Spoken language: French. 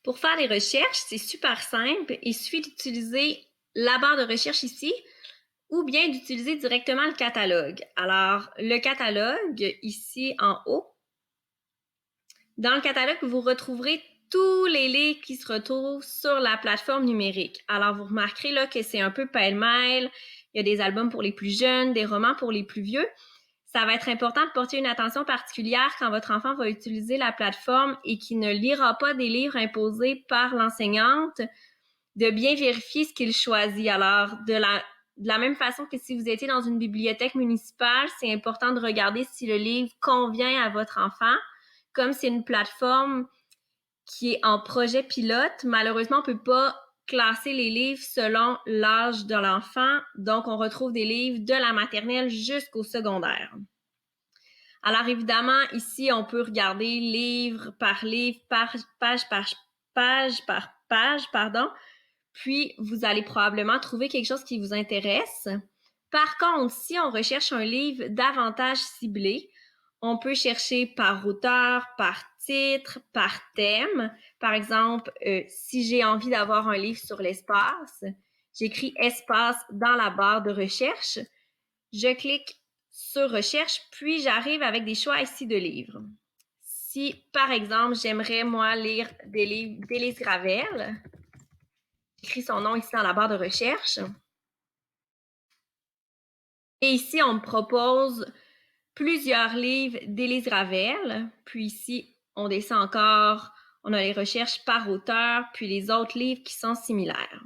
Pour faire des recherches, c'est super simple. Il suffit d'utiliser la barre de recherche ici ou bien d'utiliser directement le catalogue. Alors, le catalogue, ici en haut, dans le catalogue, vous retrouverez tous les livres qui se retrouvent sur la plateforme numérique. Alors, vous remarquerez là que c'est un peu pêle-mêle. Il y a des albums pour les plus jeunes, des romans pour les plus vieux. Ça va être important de porter une attention particulière quand votre enfant va utiliser la plateforme et qu'il ne lira pas des livres imposés par l'enseignante, de bien vérifier ce qu'il choisit. Alors, de la même façon que si vous étiez dans une bibliothèque municipale, c'est important de regarder si le livre convient à votre enfant. Comme c'est une plateforme qui est en projet pilote, malheureusement, on ne peut pas classer les livres selon l'âge de l'enfant. Donc, on retrouve des livres de la maternelle jusqu'au secondaire. Alors, évidemment, ici, on peut regarder livre, page par page, pardon. Puis, vous allez probablement trouver quelque chose qui vous intéresse. Par contre, si on recherche un livre davantage ciblé, on peut chercher par auteur, par titre, par thème. Par exemple, si j'ai envie d'avoir un livre sur l'espace, j'écris espace dans la barre de recherche. Je clique sur recherche, puis j'arrive avec des choix ici de livres. Si, par exemple, j'aimerais, moi, lire des livres d'Élise Gravel, j'écris son nom ici dans la barre de recherche. Et ici, on me propose plusieurs livres d'Élise Ravel. Puis ici, on descend encore, on a les recherches par auteur, puis les autres livres qui sont similaires.